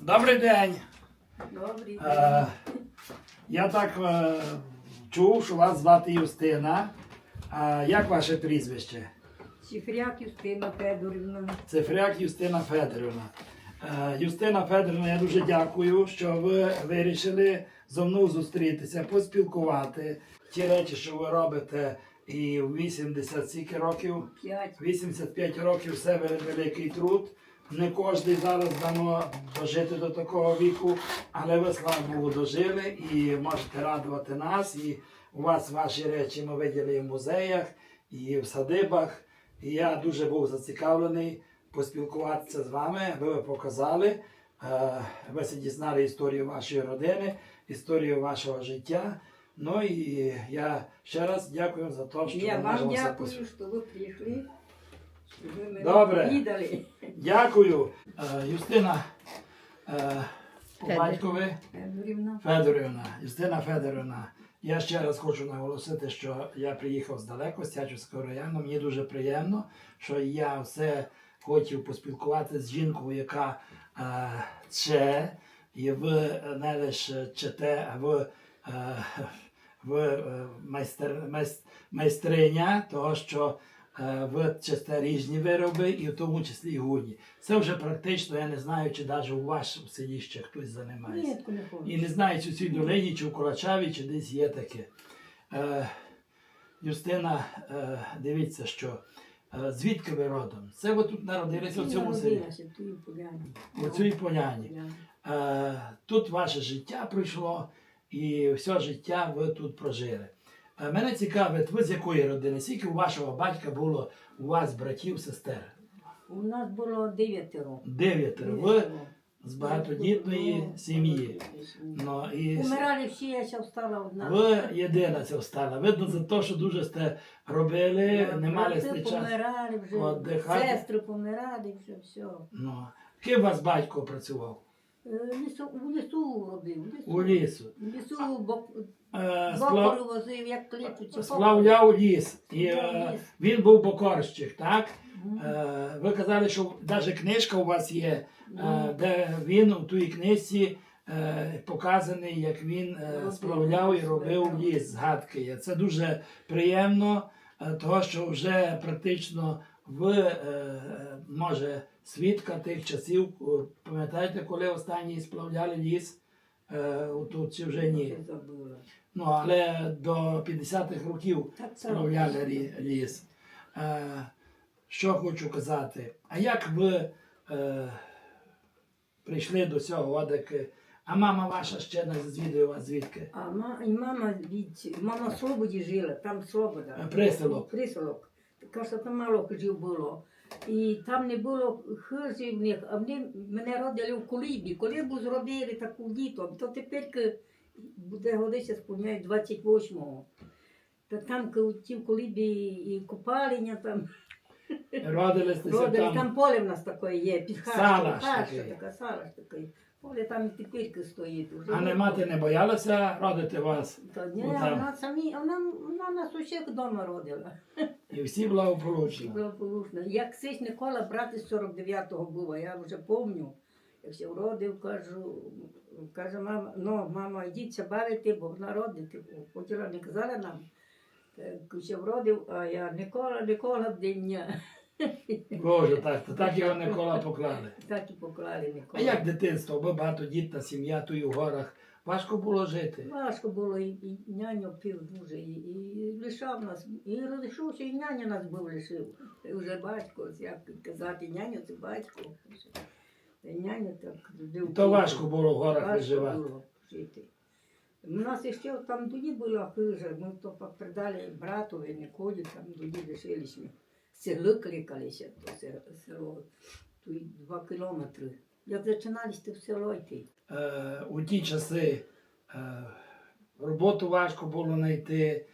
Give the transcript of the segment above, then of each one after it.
Добрий день. Добрий день. Я так чув, що вас звати Юстина. Як ваше прізвище? Цифряк Юстина Федорівна. Цифряк Юстина Федорівна. Юстина Федорівна, я дуже дякую, що ви вирішили зо мною зустрітися, поспілкувати. Ті речі, що ви робите і в 80 скільки років? 5. 85 років це великий труд. Не кожен зараз дано дожити до такого віку, але ви, слава Богу, дожили і можете радувати нас. І у вас ваші речі ми виділи і в музеях, і в садибах. І я дуже був зацікавлений поспілкуватися з вами, аби ви показали, ви дізнали історію вашої родини, історію вашого життя. Ну і я ще раз дякую за те, що Я ви вам можете дякую, що ви прийшли. Що ви мене Добре. повідали. Дякую. Юстина по батькові Федорівна. Федорівна. Юстина Федорівна. Я ще раз хочу наголосити, що я приїхав здалеку, з Тячівського району. Мені дуже приємно, що я все хотів поспілкуватися з жінкою, яка вче, і ви не лише вчите, а ви майстриня того, що ви вчите різні вироби, і в тому числі і гудні. Це вже практично, я не знаю, чи навіть у вашому селі ще хтось займається. Ні, не хочу. І не знаю, чи в цій долині, чи в Колачаві, чи десь є таке. Юстина, дивіться, що звідки ви родом? Це ви тут народилися в цьому селі? Народилася в тій поляні. У цій поляні. Тут ваше життя пройшло, і все життя ви тут прожили. Мене цікавить, ви з якої родини? Скільки у вашого батька було у вас братів, сестер? У нас було 9 років. 9. Ви з багатодітної сім'ї. Ну, і Умирали всі, я ще встала одна. ви єдина це встала. Видно за те, що дуже сте робили, не мали Брати сте час. помирали вже, віддихати. сестри помирали вже, все. Ну, ким у вас батько працював? У лісу робив. У лісу. У лісу Сплав... бокору возив, як кличуть. Сплавляв ліс. І Ліс. він був бокорщик, так? Мгм. Ви казали, що навіть книжка у вас є, де він у тій книжці показаний, як він сплавляв і робив ліс, згадки є. Це дуже приємно, того, що вже практично ви, може, свідка тих часів. Пам'ятаєте, коли останні сплавляли ліс? Тут чи вже ні? Забула. Ну, але до 50-х років Так, це сплавляли ліс. Що хочу казати? А як ви прийшли до цього одеки? А мама ваша ще не звідує вас звідки? І мама в Слободі жила, там Слобода. Приселок. Приселок. Така що там мало хижів було. І там не було хижів в них, а мене родили в Колібі. Колібу зробили таку дітом, то тепер буде годиться сповняють 28-го. Та там ті в Колібі і купалення там. Родилися Родили, там. там поле в нас таке є, під Салаш хаща такий. така, салаш такий. Поле там і тепер стоїть. Уже А не мати не боялася родити вас? Та ні, Отам. вона нас усіх вдома родила. І всі благополучно. Благополучно. Як сись Микола, брат із 49-го був, я вже пам'ятаю. Як ще вродив, каже мама, мама, йдіть бавити, бо вона родить. Хотіла, не казала нам. Так ще вродив, а я Никола дня. Боже, так його Микола поклали. Так і поклали Никола. А як дитинство? Ви багатодітна сім'я, тут в горах. Важко було жити? Важко було, і няню пив дуже, і лишав нас, і розійшовся, і няня нас був лишив. Це вже батько, як казати, няню це батько. Няня так любив. То важко було в горах Важко виживати. було жити. У нас ще там тоді була хижа, ми то передали братові, Николі, там тоді лишилися. Село кликалися, то село, тут 2 кілометри. Як починалися в село йти. У ті часи роботу важко було знайти.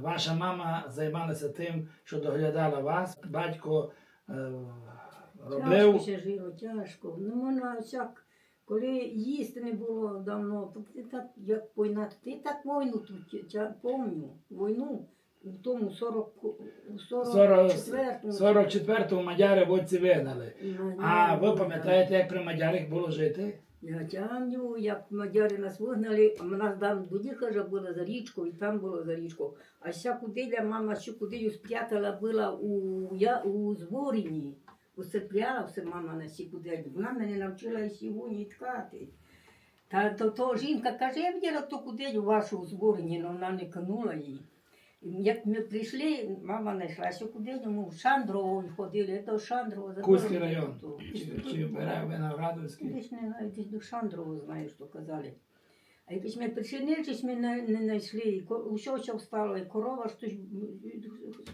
Ваша мама займалася тим, що доглядала вас. Батько робив. Тяжко ще жило, тяжко. Ну, вона всяк, коли їсти не було давно, то ти так, як війна, ти так війну тут пам'ятаю, війну. у тому 44-му мадяри водці вигнали. А ви пам'ятаєте, як при мадярах було жити? Я тямлю, як мадяри нас вигнали, а нас там до Діхажа було за річкою, і там було за річкою. А ще кудиля, мама ще кудилю спрятала була у Зборіні. Усипляла все мама на сікуделю. Вона мене навчила і сьогодні ткати. Та то жінка каже, я виділа ту куделю вашу у Зборіні, але вона не кинула її. Як ми прийшли, мама знайшла ще куделю, ми в Шандрово ходили, це Шандрово. Кузький район. Чи Виноградовський? Десь не знаю, десь до Шандрово, знаю, що казали. А якось ми прийшли, нічого ми не знайшли, усе що встало, і корова, що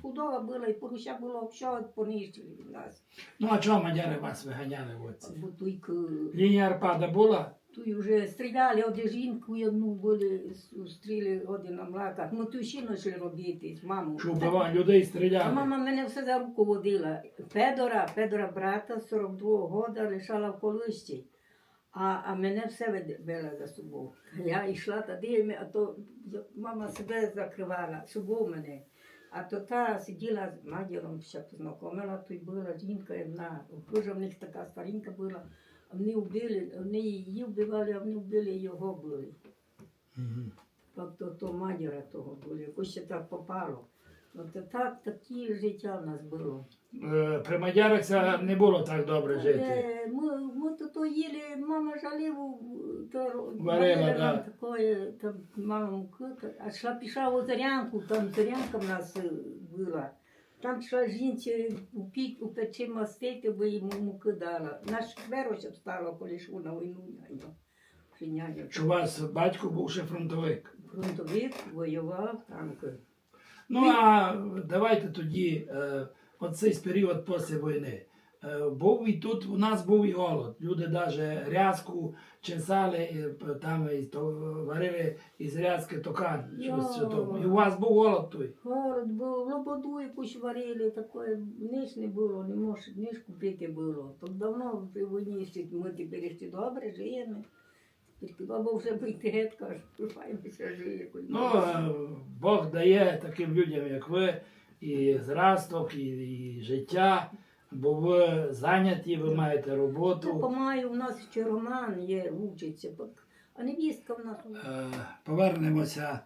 худоба була, і поруся було, все понищили від нас. Ну а чого мадяри вас виганяли водці? Бо тільки Лінія Арпада була? тут вже стріляли, одну жінку, і одну були, стріли один на млаках. Ми ту ще почали робити з мамою. Що вбивали, людей А стріляли? мама мене все за руку водила. Федора брата, 42-го року, лишала в колишці. А мене все вела за собою. Я йшла туди, а то мама себе закривала, собою мене. А то та сиділа з мадіром, ще познайомила, то й була жінка одна. Вже в них така старенька була. Вони її вбивали, а вони вбили його були. То мадіра того були, якось ще так попало. От так, таке життя в нас було. При мадярах це не було так добре жити. Ми то їли, мама жаліву, Варила, да. Такое, там мама муки, а йшла пішла у Зарянку, там Зарянка в нас була. Там йшла жінці у печі мастити, бо їй муки дала. Наш верося встала, коли йшов на війну. Що у вас батько був ще фронтовик? Фронтовик воював танки. Ну а давайте тоді, оцей період після війни. Був і тут, у нас був і голод. Люди навіть рязку чесали, там і варили із рязки токан. І у вас був голод той? Голод був, лободу якусь варили, таке, ніж не було, не може, ніж купити було. Так давно при війні, ми тепер ще добре живемо. Тільки баба вже бити геть, каже, файнися жиє. Ну, Бог дає таким людям, як ви, і зросток, і життя, бо ви зайняті, ви маєте роботу. Помаю, у нас ще Роман є, учиться, а невістка в нас. Повернемося.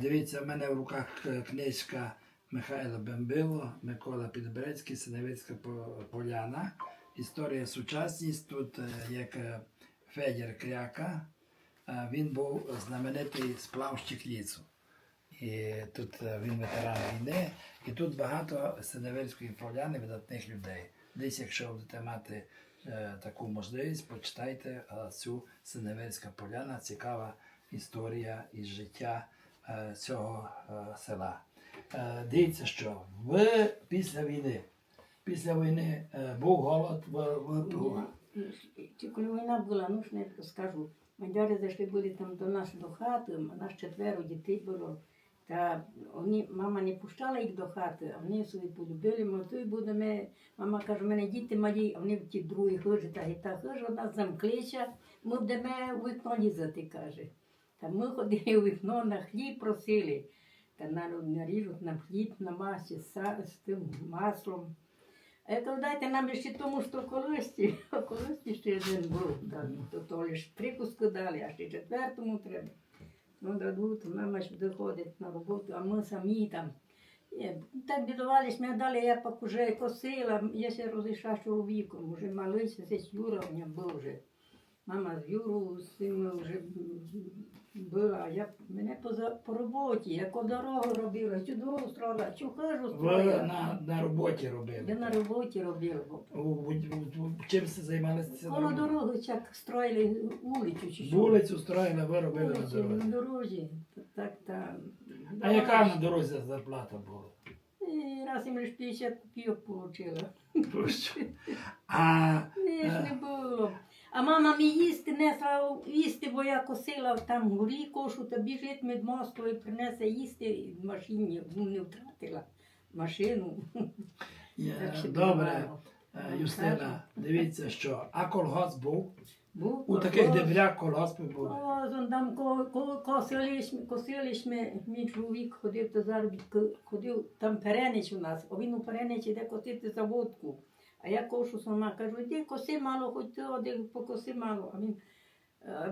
Дивіться, в мене в руках книжка Михайла Бембило, Микола Підберецький, Синевицька Поляна. Історія сучасність. Тут як Федір Кряка. Він був знаменитий сплавщик лісу. І тут він ветеран війни. І тут багато Синевицької Поляни видатних людей. Десь, якщо будете мати таку можливість, почитайте цю Синевицька Поляна. Цікава історія із життя цього села. Дивіться, що ви після війни був голод, Коли війна була, ну ж не скажу, мадяри зайшли були там до нас до хати, а нас 4 дітей було. Та мама не пущала їх до хати, а вони собі полюбили, ми тут будемо, мама каже, у мене діти малі, а вони в ті другі хижі, та хижа, у нас замклича, ми будемо у вікно лізати, каже. Та ми ходили у вікно, на хліб просили, та наріжуть нам хліб на масі з тим маслом. А я кажу, дайте нам ще тому, що колості, а колості ще один був, то лише 3 куски дали, а ще 4-му треба. Ну, дадуть, мама ж доходить на роботу, а ми самі там. Так бідувались, ми дали, я пак уже косила, я ще розійшла чоловіком, вже малився, десь Юра у мене був вже. Мама з Юрою, з цим вже була, мене по роботі, яку дорогу робила, цю дорогу строїла, цю хижу ви строїла. на роботі робили. Я на роботі робила. Чим ви займалися? Коло дороги як строїли вулицю чи що. Вулицю строїли, ви робили на Вулицю, дорозі. на дорозі. Так, там. А яка на дорозі зарплата була? І раз їм лише 50 копійок отримала. А Ні ж не було. А мама мені їсти несла, їсти, бо я косила там горі кошу, та біжить від мосту і принесе їсти в машині, не втратила машину. Так що добре, бувало. Юстина, дивіться що. А колгосп був? Був У таких колгосп. дебрях колгоспи були. Там косились, мій чоловік ходив до заробітку, ходив, там перенич у нас, а він у переничі йде косити за водку. А я кошу сама, кажу, іди коси мало, хоч ти один покоси мало. А він,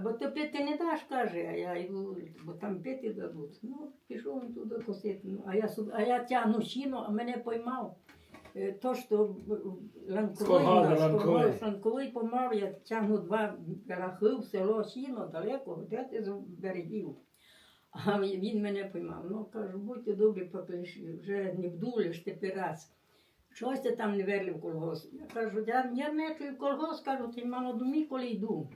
бо ти пити не даш, каже, а я йду, бо там пити дадуть. Ну, пішов він туди косити. Ну, а я тягну сіно, а мене поймав. То, що ланковий помав, я тягну 2 рахи в село сіно, далеко, де ти з берегів. А він мене поймав. Ну, кажу, будьте добрі, попиші, вже не вдулиш тепер раз. Щось ти там не верли в колгосп. Я кажу, я не чую в колгосп, кажу, ти мало думі, коли йду.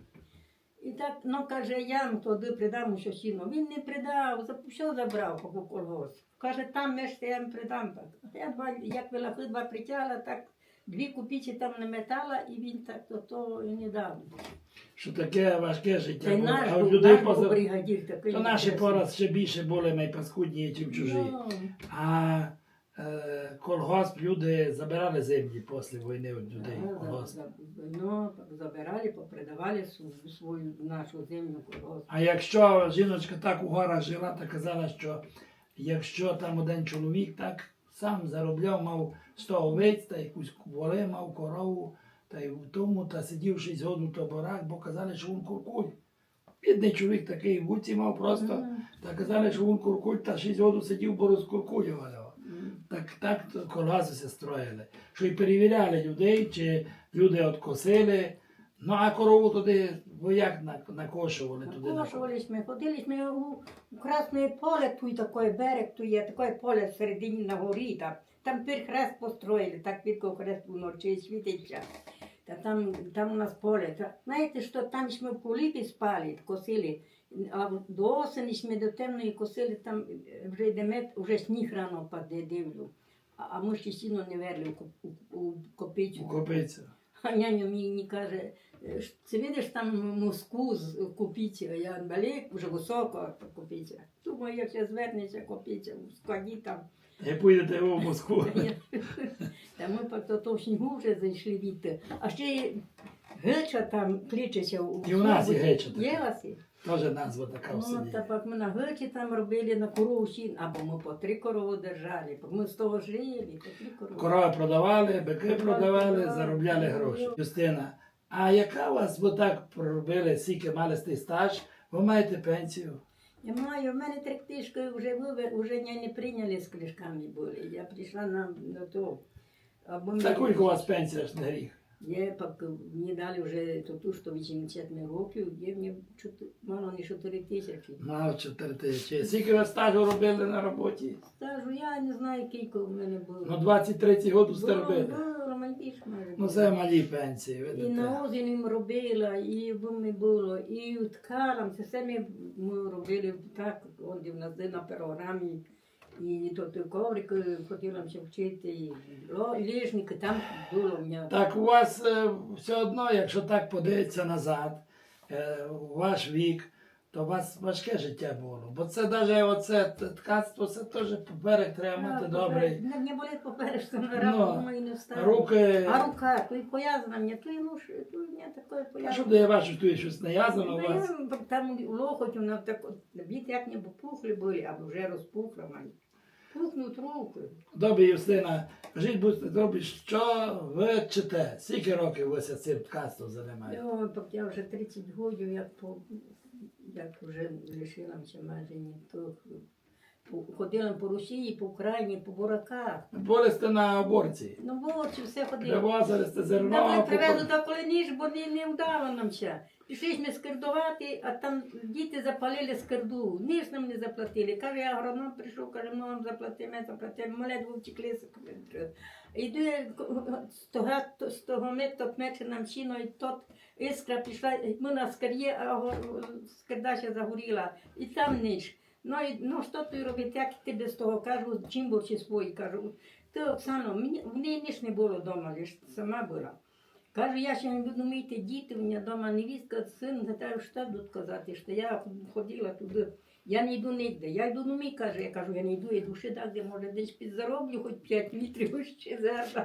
І так, ну, каже, я туди придам що сіно. Він не придав, все забрав по колгосп. Каже, там меште, я їм придам так. Я як велахи 2 притягла, так 2 купічі там наметала, і він так то і не дав. Що таке важке життя Та й було. наш А був, людей наш був бригадір такий. то наші красивий. пораз ще більше були найпаскудніші, ніж чужі. Ну, А колгосп люди забирали землі після війни від людей. Колгосп. ну, забирали, попредавали свою нашу землю колгосп. А якщо жіночка так у горах жила, то казала, що якщо там один чоловік так сам заробляв, мав 100 овець, та якусь воли, мав корову, та й в тому, та сидів 6 років у таборах, бо казали, що він куркуль. Бідний чоловік такий в вуці мав просто, та казали, що він куркуль, та 6 років сидів, бо розкуркулювали. Так колгоспи строїли. Що й перевіряли людей, чи люди откосили. Ну а корову туди, бо як накошували туди? Накошувались ми, ходили ми у Красне поле, тут такий берег, тут є таке поле всередині на горі, там пір хрест построїли, так підко хрест вночі світиться. Та там у нас поле. Знаєте, що там ми в куліпі спали, косили, а до осені ми до темної косили, там вже йде вже сніг рано паде, дивлю. А ми ще сіно не верли у копицю. У копицю. А няня мені каже, це видиш там моску з копиці, а я далеко, вже високо копиця. Думаю, як я звернеться копиця, в складі там. І поїдете в Москву. Та ми по то в снігу вже зайшли від. А ще геча там кличеться. І у нас є геча така. Є у вас є? Теж назва така в Ну, селі. так ми на гечі там робили на корову сін, або ми по 3 корови держали, бо ми з того жили, по 3 корови. Корови продавали, бики продавали, заробляли гроші. Юстина, а яка у вас, бо так проробили, скільки мали з той стаж, ви маєте пенсію? Я маю, в мене 3 книжки вже не прийняли з книжками були. Я прийшла на то. Або Так скільки у вас пенсія ж не гріх? Є, пак мені дали вже ту, що 80 років, є мені мало не 4 тисячі. Мав 4 тисячі. Скільки ви стажу робили на роботі? Стажу, я не знаю, скільки в мене було. Ну 23 роки стерпили. Було, більше може Ну було. це малі пенсії, І видите. на озері робила, і в ми було, і ткалам, це все ми робили так, он де в нас на програмі. І то коврик хотіла ще вчити, і ліжники, там було в мене. Так у вас все одно, якщо так подивитися назад, у ваш вік, то у вас важке життя було. Бо це навіть оце ткацтво, це теж поперек треба мати добрий. Не болить поперек, що на Ну, раку і не встала. Руки. А рука, то й пов'язана мені, то й муж, то й не таке А що пов'язане. я бачу, що тут щось нав'язано у вас? Там лохоть, вона так, біт як не пухли були, або вже розпухла мені. Пухнуть руки. Добре, Юстина, кажіть, будьте добрі, що ви вчите? Скільки років ви цим ткацтвом займаєтесь? Ой, так я вже 30 років, як вже лишилася майже ні. То ходила по Росії, по Україні, по бураках. Були сте на оборці. Ну, вовчі, все ходили. Привозили сте Нам зерно. привезли до коли ніж, бо не вдало нам ще. Пішли ми скирдувати, а там діти запалили скирду. Ніж нам не заплатили. Каже, агроном прийшов, каже, ми вам заплатимо, ми ледве втекли. Йду з того метод мече нам сіно, і тот іскра пішла, ми на скар'є, а скирда ще загоріла. І там ніж. Ну, що ти робити, як ти без того, кажу, чим борчі свої, кажу. Ти, Оксано, мені ніж не було вдома, лише сама була. Кажу, я ще не буду мити діти, у мене вдома невістка, син, гадаю, що будуть казати, що я ходила туди. Я не йду ніде, я йду до мій, каже, я кажу, я не йду, я йду ще так, де може десь підзароблю, хоч 5 літрів ще зараз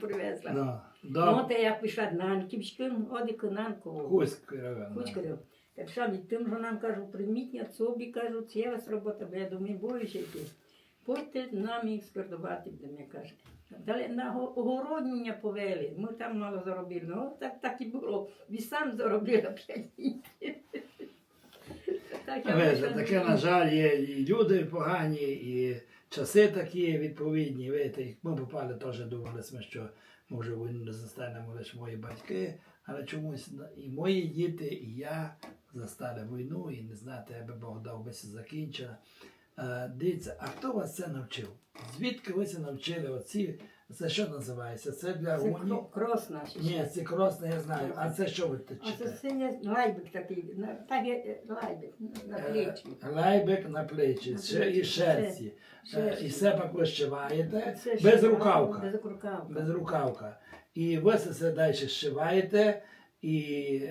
привезла. Да. Добре. Ну, та як пішла Нанківським, одик Нанкову. Кузький район. Кучкарів. Та пішла від тим, що нам кажуть, прийміть на собі, кажуть, є у вас робота, бо я думаю, боюся йти. Пойте нам їх складувати, де мені каже. Далі на огороднення повели, ми там мало заробили. Ну, так і було. Ви сам заробили, Таке, на жаль, є і люди погані, і часи такі відповідні. Видите, ми попали теж, думали, що може війну не застанемо лише мої батьки, але чомусь і мої діти, і я застали війну, і не знати, аби Бог дав би це закінчила. Дивіться, а хто вас це навчив? Звідки ви це навчили? Оці, це що називається? Це для Це уні? крос наш. Ні, це кросне, я знаю. А це що ви А це точите? синя лайбик такий, так є лайбик на плечі. Лайбик на плечі, На і плечі, шерсті. шерсті. І сепак ви зшиваєте Це без ще- рукавка. Без рукавка. Без рукавка. І ви це далі зшиваєте, і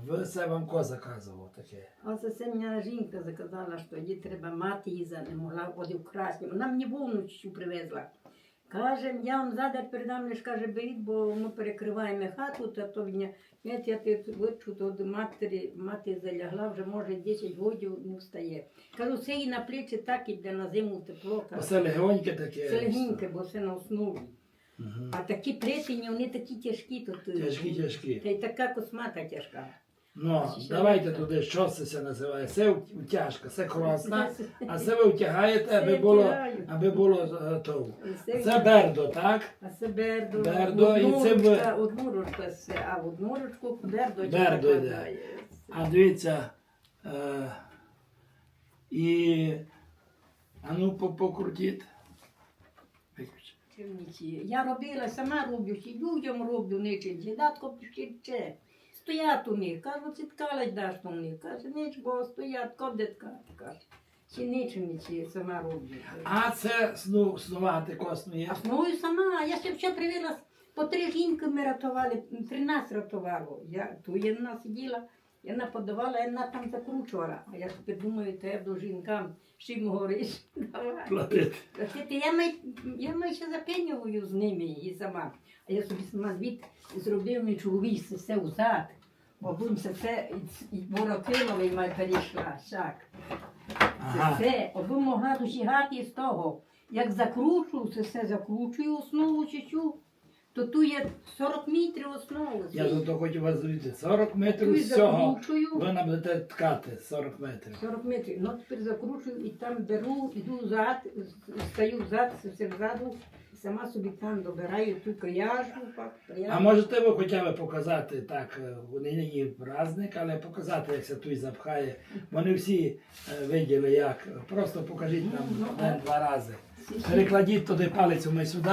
ви це вам ко заказував таке. Оце це мене жінка заказала, що їй треба мати її не могла води вкрасти. Вона мені вовну чуть привезла. Каже, я вам задать передам, лиш каже, беріть, бо ми перекриваємо хату, та то він, я ти вичу, то до мати залягла, вже може 10 годів не встає. Кажу, це їй на плечі так іде на зиму тепло. Оце легоньке таке. Це легеньке, бо це на основі. Мгм. А такі плетені, вони такі тяжкі тут. Тяжкі. Та й така космата тяжка. Ну, давайте туди, що це називає. Це утяжка, це кросна, а це ви втягаєте, аби було готово. Це бердо, так? А це бердо. Бердо, і це Одну ручку, а в одну ручку бердо. Бердо йде. А дивіться, а ну покрутіть. Виключи. Я робила, сама роблю, і людям роблю нічим, дідатко ще. Стоять у них, кажу, ці ткалить даш у них. Каже, ніч, бо стоять, куди ткати, каже. Чи нічим, чи сама роблю. А це снувати косну є? Ну і сама, я ще все привела, по 3 жінки ми рятували, 13 рятувало. Я одна сиділа, вона подавала, вона там закручувала. А я тепер думаю, треба жінкам, з чим говориш, давай. Платити. Я маю ще запенюваю з ними і сама. А я собі сама зробив мій чоловік все взад. Бо будем це і ворокилова і май перейшла, так. Ага. Це, аби могла досягати з того. Як закручую, це все закручую основу чуть-чуть, то тут є 40 метрів основи. Я зато хочу вас звідти. 40 метрів Тут з цього. закручую. Ви нам будете ткати 40 метрів. 40 метрів. Ну, тепер закручую і там беру, іду взад, стою взад, все взаду, і сама собі там добираю ту пряжу. А можете ви хоча б показати так, вони не є праздник, але показати, як це той запхає. Вони всі виділи, як. Просто покажіть нам один-два рази. Перекладіть туди палець ми сюди.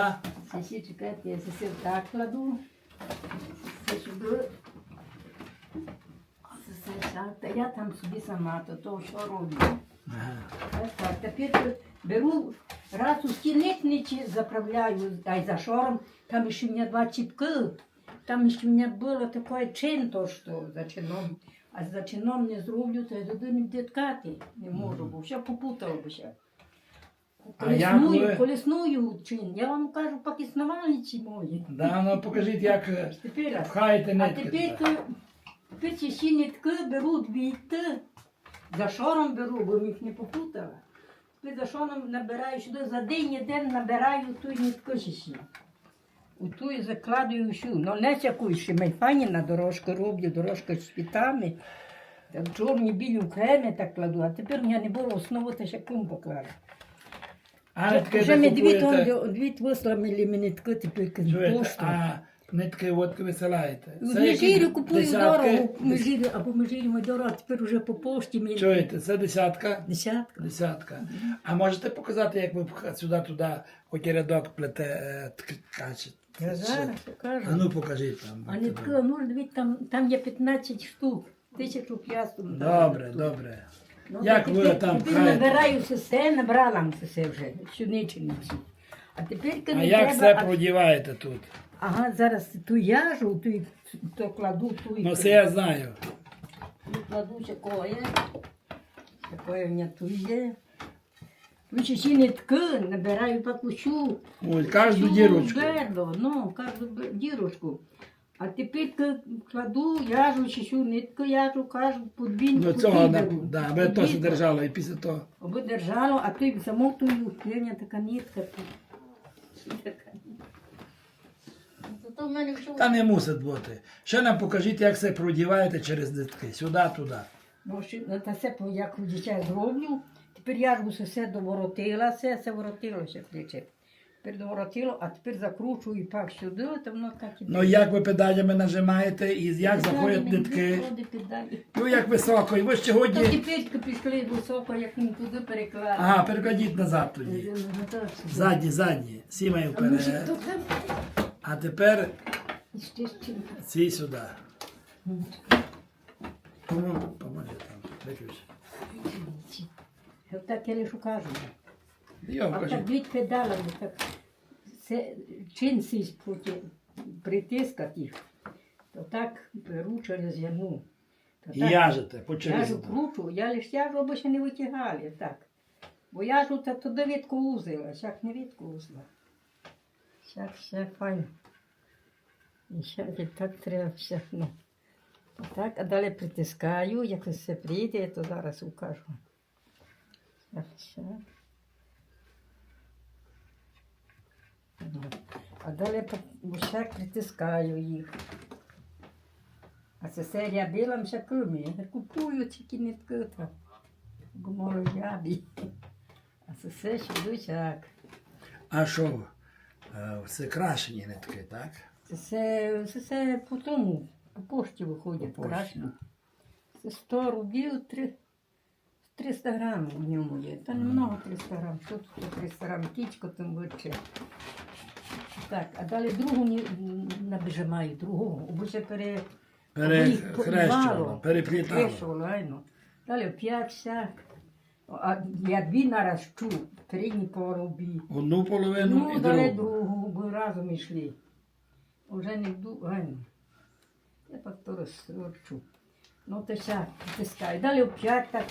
Сі, чекайте, я це так кладу. Це сюди. Це так. Та я там собі сама, то що роблю. Ага. Ось так. Тепер беру, раз у стіничниці заправляю, а й за шором, там ще у мене 2 чіпки. Там ще у мене було таке чин, то що за чином. А за чином не зроблю, то я туди не ткати не можу, бо все попутало б ще. Колесную чин, я вам кажу, поки снувальниці мої. Да, ну покажіть, як Тепер, пхаєте а нитки. тепер ці всі нитки беру 2 йти. За шором беру, бо їх не попутала. Тепер за шором набираю сюди, за день набираю ту нитку ще. У ту і закладую всю. Ну не всяку ще майфані на дорожку роблю, дорожка з цвітами. Так, чорні білі окремі так кладу, а тепер у мене не було основу, то ще кум поклала. А нитки Вже ми ви купуєте. дві вислали мені нитки, тепер Чуєте? пошту. А нитки от висилаєте. В Це які Межирі купую десятки? дорого, або в Межирі ми дорого, а тепер вже по пошті мені. Чуєте, це десятка? Десятка. Десятка. А можете показати, як ви сюди-туди, хоч і рядок плете ткачі? Я зараз покажу. А ну покажіть там. А нитки, ну дивіться, там є 15 штук, 1500. Добре. Ну, Як так ви тепер- там тепер пхаєте? набираю все, набрала все вже, щоничниці. А тепер, А коли як треба, все продіваєте тут? Ага, зараз ту яжу, то кладу, ту і Ну це я знаю. кладу такое. Такое у мене тут є. Вичищі нитки, набираю по кущу. Ой, кожну дірочку. Гердо, ну, кожну дірочку. А тепер кладу, в'яжу, чищу нитку, в'яжу, кажу, подвінку. Ну цього не, да, аби то все держало і після того. Аби держало, а то й замотую, п'яня така нитка. Зато в мене все. Та не мусить бути. Ще нам покажіть, як це продіваєте через нитки. Сюди, туди. Ну, та це, як дитя зроблю, тепер я ж все доворотила, все воротилося плече. Тепер доворотило, а тепер закручую пак сюди, то воно так і Ну як ви педалями нажимаєте і як заходять нитки? Ну як високо, і ви ще То годі. тепер пішли високо, як він туди перекладає. Ага, перекладіть назад тоді. Задні. Сімей вперед. А тепер ці сюди. Поможи там. Виключ. Так я лише кажу. Йо, А так кажіть. дві педалами, так це чинці притискати їх. То так беру через яну. І яжете по Я через. ж кручу, я лише яжу, аби ще не витягали, так. Бо яжу, та туди відку узила, сяк не відку узила. Сяк файно. І сяк і так треба все. Ну. Так, а далі притискаю, як все прийде, то зараз укажу. Сяк. А далі всяк притискаю їх. А це серія біла мшаками. Я купую тільки нитки там. Гумору ябі. А це все сюди так. А що? Це крашені нитки, так? Це все по тому, по пошті виходить По пошті. крашено. Це 100 рублів, 300 грамів в ньому є. Та не много 300 грам. Що тут 300 грам? Кічко там виче. Так, а далі другу набіжимаю, другу. Обичай Перехрещувано, переплітало. Переплітало, айно. Далі опять всяк. А я дві нараз чу, передні поробі. Одну половину Ну, і далі другу. другу, бо разом йшли. Уже не йду, айно. Я так то розчу. Ну, то всяк притискаю. Далі опять так,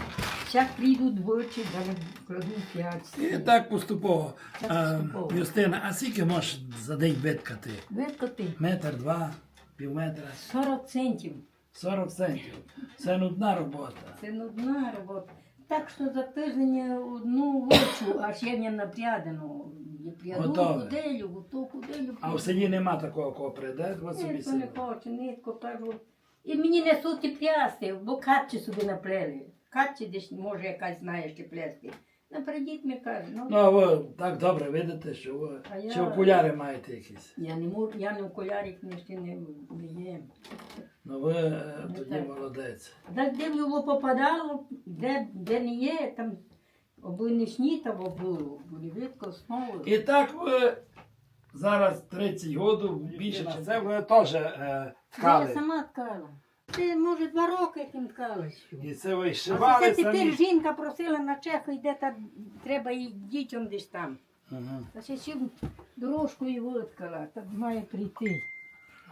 всяк прийду двічі, далі кладу п'ять. І так поступово. Так поступово. Юстина, а скільки можеш за день виткати? Викоти Метр, два, півметра, 40 центів. 40 центів. Це нудна робота. Це нудна робота. Так що за тиждень одну вочу, аж я не напрядено. Я пряду Готове. куделю, ту куделю. А в селі нема такого копри, де? Ось собі Ніхто не село. хоче, нитку кажу. І мені несуть і плясти, бо катчі собі наплели. Катчі десь, може, якась знає, ще плясти. Напередіть мені каже, ну, Ну, а ви так добре видите, що ви А я- чи окуляри маєте якісь. я не можу, я не окулярик не ще не їм. Ну ви тоді так. молодець. Де в його попадало, де не є, там аби не снітаво було, бо не видко знову. І так ви зараз 30 років, більше на це ви теж Я ткали. сама ткала. Це, може, 2 роки як не ткала. І це ви А шивали це тепер самі. жінка просила на Чеху, йде та треба і дітям десь там. Ага. Та ще чим дорожкою виткала, так має прийти.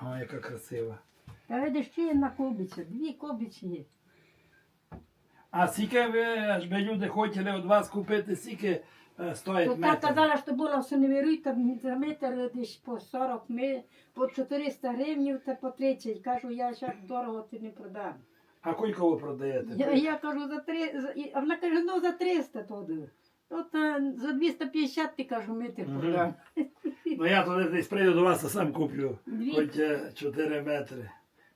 О, яка красива. Та видиш, ще є на кобиці, 2 кобиці є. А скільки ви, аж би люди хотіли від вас купити, скільки стоїть То та метр? казала, що була в Синевірі, там за метр десь по 40, по 400 гривень та по 30. Кажу, я зараз дорого ти не продам. А скільки ви продаєте? Я кажу, а вона каже, ну за 300 туди. От за 250 ти, кажу, метр Мгм. продам. Ну я туди десь прийду до вас, а сам куплю. Дві. Хоч 4 метри.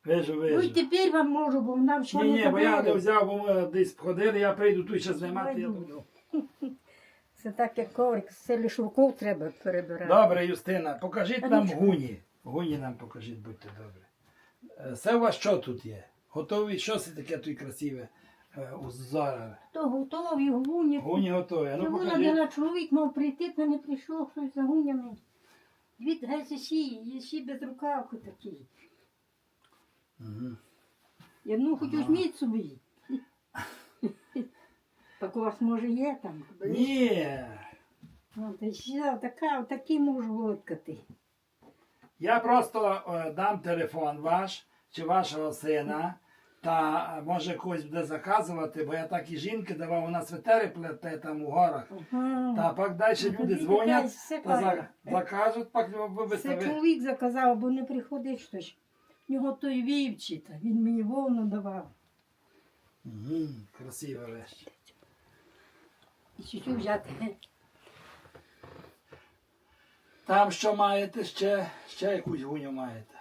Вижу, Ну і вижу. тепер вам можу, бо нам що Ні, не бо я не забрали. взяв, бо ми десь ходили, я прийду тут ще знімати. Я Знайду. буду. Це так, як коврик, це лише руков треба перебирати. Добре, Юстина, покажіть А нам нічого. гуні. Гуні нам покажіть, будьте добрі. Це у вас що тут є? Готові? Що це таке тут красиве? Узора. То готові гуні. Гуні готові. А ну Сьогодні покажіть. була чоловік мав прийти, та не прийшов щось за гунями. Дві гайці є ще без рукавки такі. Мгм. Я ну хоч візьміть собі. Так у вас може є там? Ні. Ну, та що, такі можу виткати. Я просто дам телефон ваш чи вашого сина, та може когось буде заказувати, бо я так і жінки давав, у нас ветери плете там у горах. Та пак далі люди дзвонять, та закажуть, пак Це вивезти. чоловік заказав, бо не приходить хтось. У нього той вівчий, та він мені вовну давав. Красива речі. І чуть-чуть взяти. Там що маєте ще якусь гуню маєте?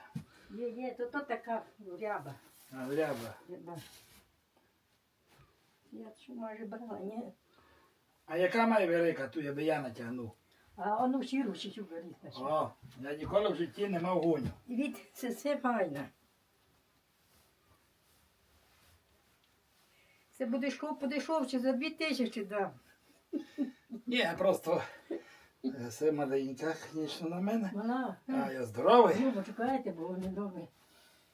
Є, то така ряба. А, ряба. Ряба. Я що може брала, ні. А яка має велика, ту я би я натягнув. А воно сіру чуть-чуть беріть. О, я ніколи в житті не мав гуню. І від це все файно. Це будеш подешевше за 2000 дав. Ні, я просто все маленька, звісно, на мене. Вона. А я здоровий. Ну, почекайте, бо вони добре.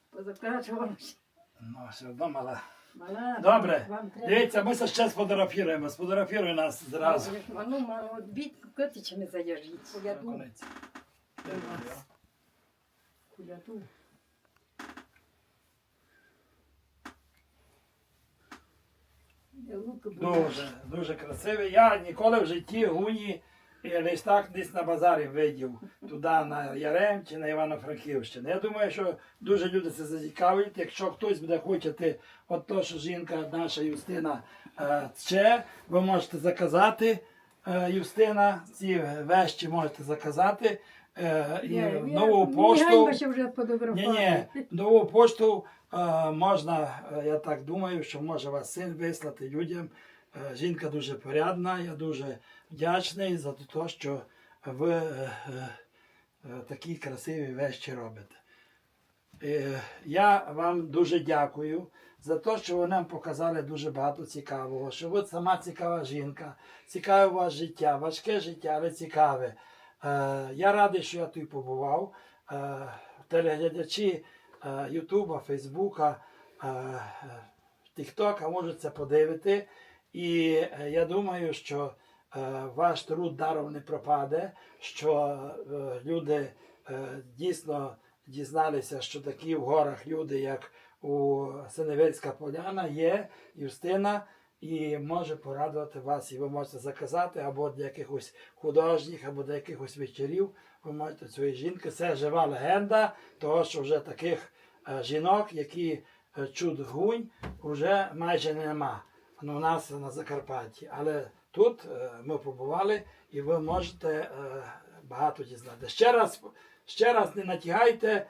Позакачувалися. Ну, все одно мала. Мала, Добре, вам треба. дивіться, ми ще сфотографіруємо. Сфотографіруй нас зразу. Ну, мало, біть котичами задержіть. Куляду. Конець. Куляду. Дуже, дуже красивий. Я ніколи в житті гуні лише так десь на базарі видів, туди на Ярем чи на Івано-Франківщину. Я думаю, що дуже люди це зацікавлять. Якщо хтось буде хочете, от то, що жінка наша Юстина тче, ви можете заказати, Юстина, ці вещі можете заказати. І нову пошту. вже Ні, фотографували. нову пошту можна, я так думаю, що може вас син вислати людям. Жінка дуже порядна, я дуже вдячний за те, що ви такі красиві вещі робите. Я вам дуже дякую за те, що ви нам показали дуже багато цікавого, що ви сама цікава жінка, цікаве у вас життя, важке життя, але цікаве. Я радий, що я тут побував. Телеглядачі Ютуба, Фейсбука, Тіктока можуть це подивити. І я думаю, що ваш труд даром не пропаде, що люди дійсно дізналися, що такі в горах люди, як у Синевельська Поляна, є Юстина, і може порадувати вас, і ви можете заказати або для якихось художніх, або для якихось вечорів. Ви можете цієї жінки. Це жива легенда, того, що вже таких жінок, які чуд гунь, вже майже нема. Ну, у нас на Закарпатті. Але тут ми побували, і ви можете багато дізнати. Ще раз не натягайте.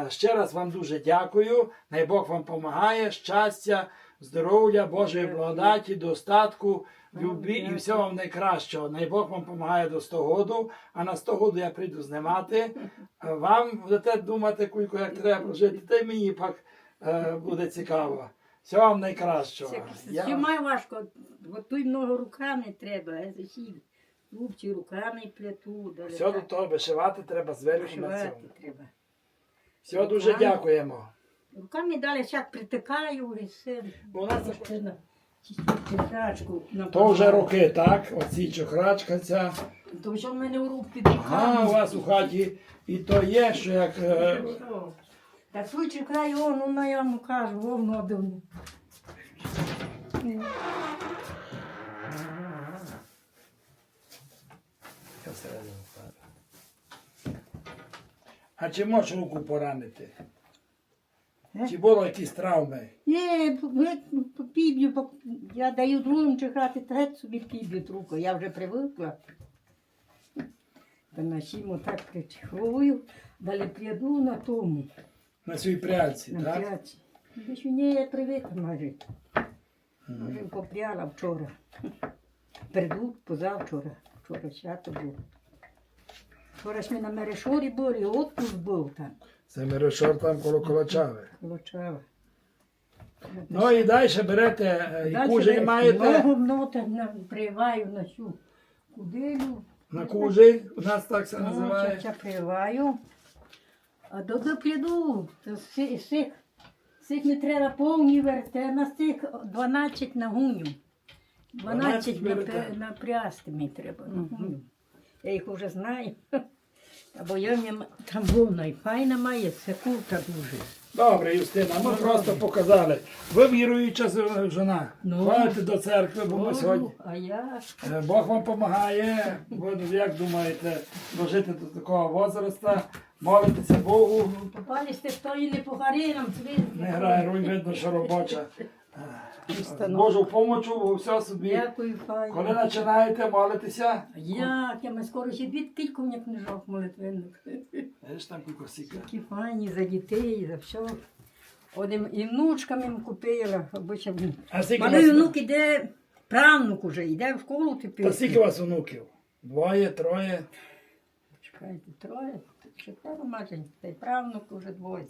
Ще раз вам дуже дякую. Най Бог вам допомагає. Щастя, здоров'я, Божої благодаті, достатку, любві і всього вам найкращого. Най Бог вам допомагає до 100 году, а на 100 году я прийду знімати. Вам будете думати, кульку, як треба прожити, та й мені пак буде цікаво. Всього вам найкращого. Це має важко, бо тут много руками треба, лупці руками плету. Все до того вишивати треба зверху на Вишивати цьому. треба. Все, дуже дякуємо. Руками далі всяк притикаю і все. У нас Ще на чохрачку. то вже роки, так? Оці чохрачка ця. То вже в мене в рук Ага, у вас у хаті і то є, що як... Так случай край он, ну я йому кажу, вовну один. А чи можеш руку поранити? Чи було якісь травми? Ні, піб'ю, я даю другим чихати, та геть собі піб'ють руку, я вже привикла. Та на чому так причиховую, далі прийду на тому, На своїй пряльці, на так? п'яті. Десь ні, я привикла майже. Може, попряла вчора. Прийду позавчора, вчора свято було. Вчора ж ми на Мерешорі були, отпуск був там, Це Мирошор там коло Колочави. Колочава. Ну і далі берете, і кужель маєте. Много приваю на цю куделю. На кужель, у нас так це називає. Називає. Приваю. А до прийду, то цих не треба повні верти, а на цих 12 на гуню. 12 напрясти мені треба на гуню. Я їх вже знаю. Або я там вовна і файна має, це курка дуже. Добре, Юстина, ми просто показали. Ви віруюча жона. Ну. Ходите до церкви, бо ми сьогодні. А я Бог вам допомагає. Ви як думаєте, дожити до такого возрасту, молитеся Богу. попали сте тої не погорі нам цвіт. Не грає роль, видно, що робоча. З Божу помочу, все собі. Дякую, файно. Коли починаєте молитися, Я ми скоро ще 2 кілька мені книжок молитвенних. видиш там кілька. Такі файні за дітей, за все. Одним і внучкам їм купила, обичай. А скільки Малий вас- внук іде, правнук уже, йде в школу Та тепер. скільки у вас онуків? 2, 3? Чекайте, 3, 4 майже, та й правнук уже 2.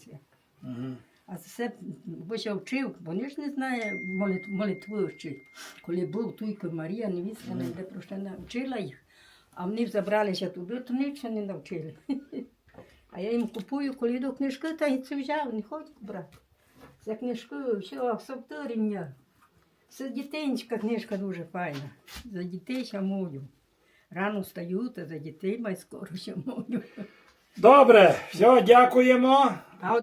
Угу. А це бо вчив, бо вони ж не знає молитви вчить. Коли був тільки Марія, невістка, не де просто навчила їх, а вони забралися туди, то нічого не навчили. А я їм купую, коли йду книжки, та й це взяв, не хочуть брати. За книжкою, все, совторіння. Це дітейська книжка дуже файна. За дітей ще молю. Рано встаю, та за дітей май скоро ще молю. Добре, все, дякуємо. А